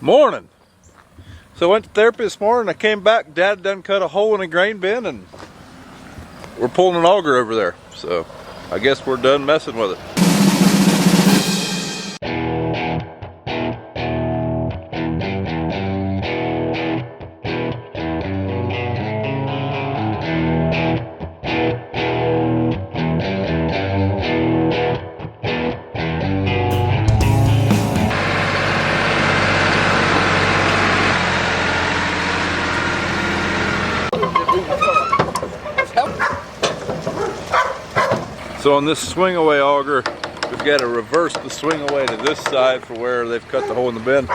Morning. So I went to therapy this morning. I came back. Dad done cut a hole in a grain bin, and we're pulling an auger over there. So I guess we're done messing with it. So on this swing away auger, we've got to reverse the swing away to this side for where they've cut the hole in the bin.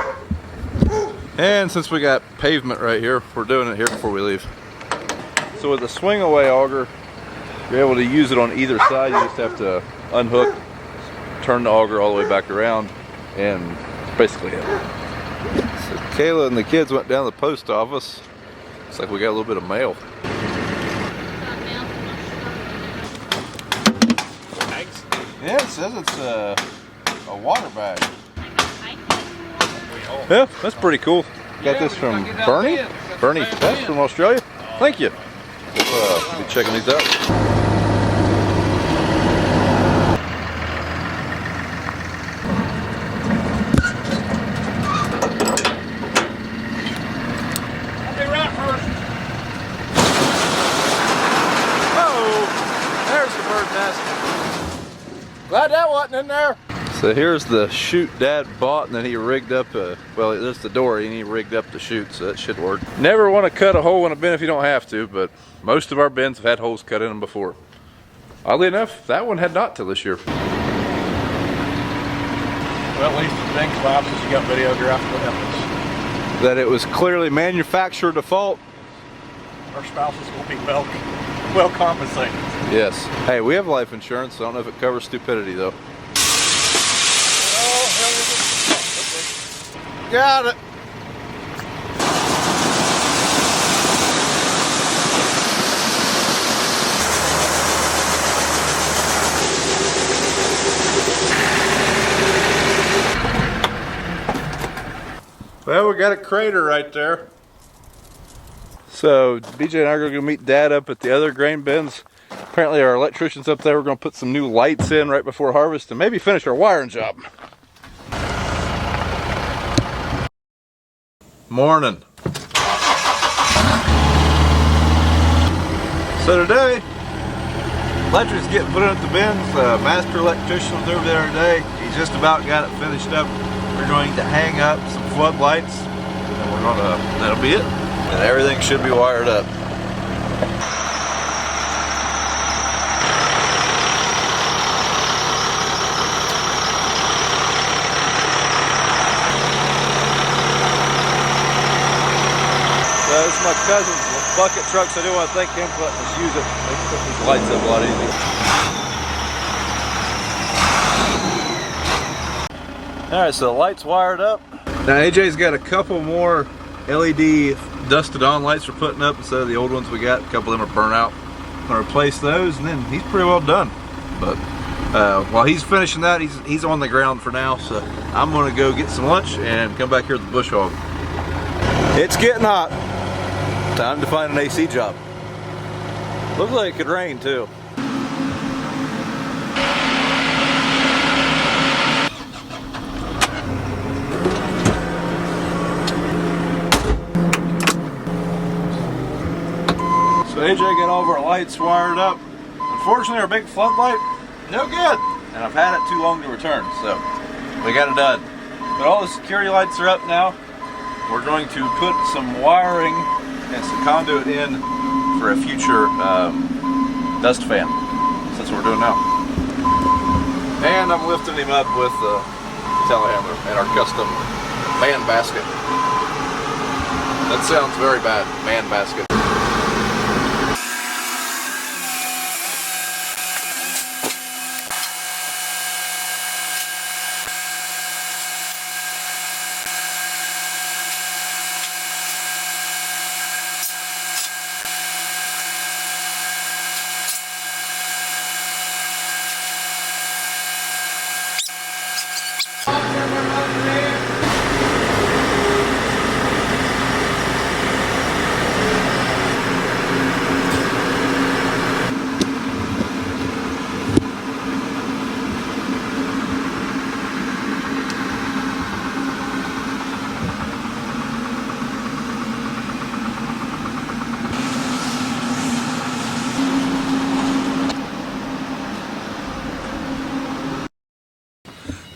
And since we got pavement right here, we're doing it here before we leave. So with the swing away auger, you're able to use it on either side. You just have to unhook, turn the auger all the way back around, and basically it. So Kayla and the kids went down to the post office. Looks like we got a little bit of mail. Yeah, it says it's a water bag. Yeah, that's pretty cool. Got this from Bernie. Bernie Pest from Australia. Thank you. We'll be checking these out. Oh, there's the bird nest. Glad that wasn't in there. So here's the chute Dad bought, and then he rigged up well, there's the door, and he rigged up the chute, so that should work. Never want to cut a hole in a bin if you don't have to, but most of our bins have had holes cut in them before. Oddly enough, that one had not till this year. Well, at least the thing collapses, you got videographical evidence. That it was clearly manufacturer default. Our spouses will be well compensated. Yes. Hey, we have life insurance. I don't know if it covers stupidity though. Oh, hell is it? Okay. Got it. Well, we got a crater right there. So BJ and I are going to go meet Dad up at the other grain bins. Apparently our electrician's up there. We're going to put some new lights in right before harvest and maybe finish our wiring job. Morning. So today, electric's getting put in at the bins. Master electrician was over there today. He just about got it finished up. We're going to hang up some floodlights, and we're going to, that'll be it. And everything should be wired up. So this is my cousin's bucket truck, so I do want to thank him for letting us use it. They can put these lights up a lot easier. Alright, so the light's wired up. Now AJ's got a couple more LED dusted on lights we're putting up instead of the old ones we got. A couple of them are burnt out. I'm gonna replace those, and then he's pretty well done. But while he's finishing that, he's on the ground for now. So I'm gonna go get some lunch and come back here with the bush hog. It's getting hot. Time to find an AC job. Looks like it could rain too. So AJ got all of our lights wired up. Unfortunately, our big floodlight, no good. And I've had it too long to return, so we got it done. But all the security lights are up now. We're going to put some wiring and some conduit in for a future dust fan. So that's what we're doing now. And I'm lifting him up with the telehammer and our custom man basket. That sounds very bad, man basket.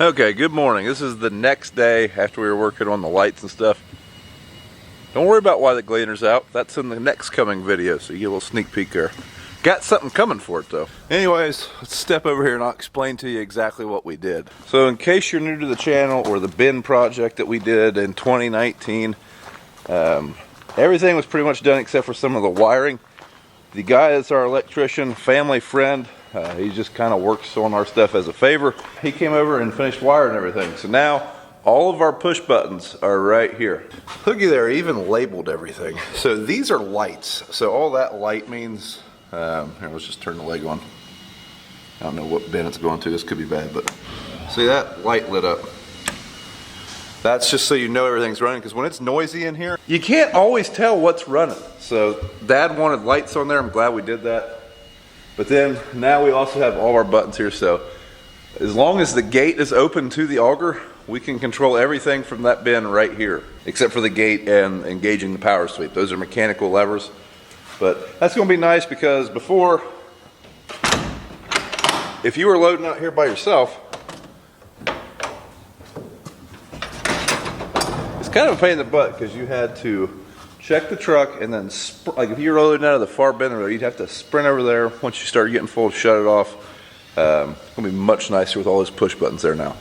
Okay, good morning. This is the next day after we were working on the lights and stuff. Don't worry about why the gleaner's out. That's in the next coming video, so you get a little sneak peek there. Got something coming for it though. Anyways, let's step over here and I'll explain to you exactly what we did. So in case you're new to the channel or the bin project that we did in 2019, everything was pretty much done except for some of the wiring. The guy that's our electrician, family friend, he just kind of works on our stuff as a favor. He came over and finished wiring everything. So now all of our push buttons are right here. Looky there, he even labeled everything. So these are lights. So all that light means, here, let's just turn the leg on. I don't know what bin it's going to. This could be bad, but see that light lit up. That's just so you know everything's running, because when it's noisy in here, you can't always tell what's running. So Dad wanted lights on there. I'm glad we did that. But then now we also have all our buttons here. So as long as the gate is open to the auger, we can control everything from that bin right here, except for the gate and engaging the power sweep. Those are mechanical levers. But that's going to be nice, because before, if you were loading out here by yourself, it's kind of a pain in the butt, because you had to check the truck and then, like if you were loading out of the far bin road, you'd have to sprint over there. Once you started getting full, shut it off. It's going to be much nicer with all those push buttons there now.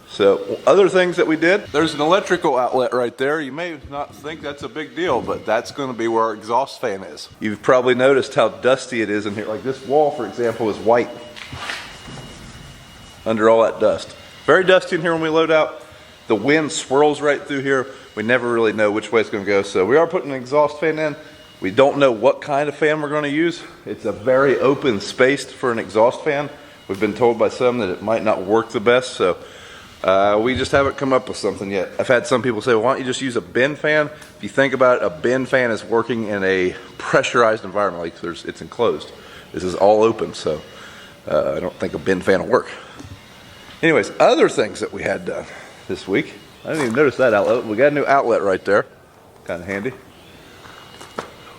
So other things that we did, there's an electrical outlet right there. You may not think that's a big deal, but that's going to be where our exhaust fan is. You've probably noticed how dusty it is in here. Like this wall, for example, is white under all that dust. Very dusty in here when we load out. The wind swirls right through here. We never really know which way it's going to go. So we are putting an exhaust fan in. We don't know what kind of fan we're going to use. It's a very open space for an exhaust fan. We've been told by some that it might not work the best. So we just haven't come up with something yet. I've had some people say, well, why don't you just use a bin fan? If you think about it, a bin fan is working in a pressurized environment. Like it's enclosed. This is all open, so I don't think a bin fan will work. Anyways, other things that we had done this week. I didn't even notice that outlet. We got a new outlet right there. Kind of handy.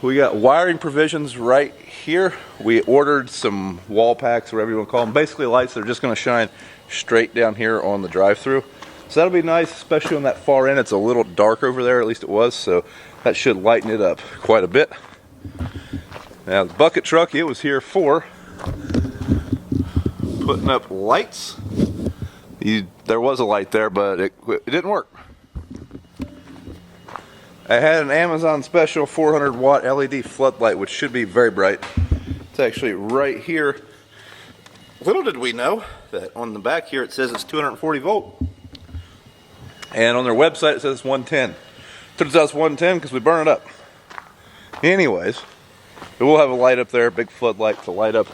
We got wiring provisions right here. We ordered some wall packs, whatever you want to call them. Basically lights that are just going to shine straight down here on the drive-through. So that'll be nice, especially on that far end. It's a little dark over there, at least it was, so that should lighten it up quite a bit. Now the bucket truck, it was here for putting up lights. There was a light there, but it didn't work. I had an Amazon special 400 watt LED floodlight, which should be very bright. It's actually right here. Little did we know that on the back here it says it's 240 volt. And on their website it says it's 110. Turns out it's 110 because we burn it up. Anyways, we'll have a light up there, big floodlight to light up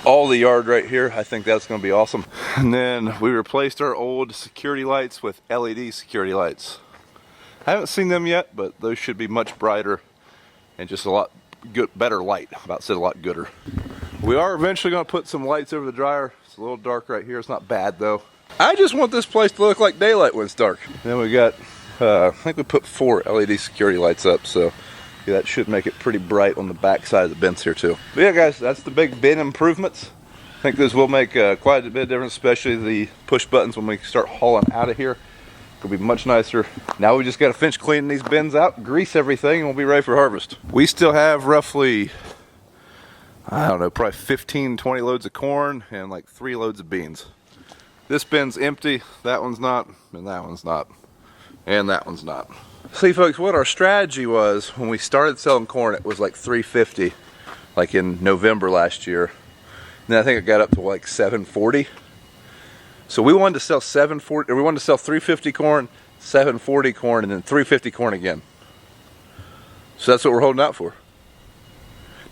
all the yard right here. I think that's going to be awesome. And then we replaced our old security lights with LED security lights. I haven't seen them yet, but those should be much brighter and just a lot better light. About said a lot gooder. We are eventually going to put some lights over the dryer. It's a little dark right here. It's not bad though. I just want this place to look like daylight when it's dark. Then we got, I think we put 4 LED security lights up, so yeah, that should make it pretty bright on the back side of the bins here too. But yeah guys, that's the big bin improvements. I think this will make quite a bit of difference, especially the push buttons when we start hauling out of here. It'll be much nicer. Now we just got to finish cleaning these bins out, grease everything, and we'll be ready for harvest. We still have roughly, I don't know, probably 15, 20 loads of corn and like 3 loads of beans. This bin's empty, that one's not, and that one's not, and that one's not. See folks, what our strategy was when we started selling corn, it was like $3.50, like in November last year. And then I think it got up to like $7.40. So we wanted to sell $7.40, or we wanted to sell $3.50 corn, $7.40 corn, and then $3.50 corn again. So that's what we're holding out for.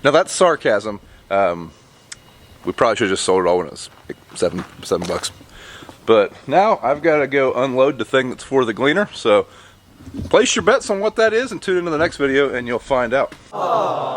Now that's sarcasm. We probably should have just sold it all when it was like seven bucks. But now I've got to go unload the thing that's for the gleaner. So place your bets on what that is and tune into the next video and you'll find out. Aww.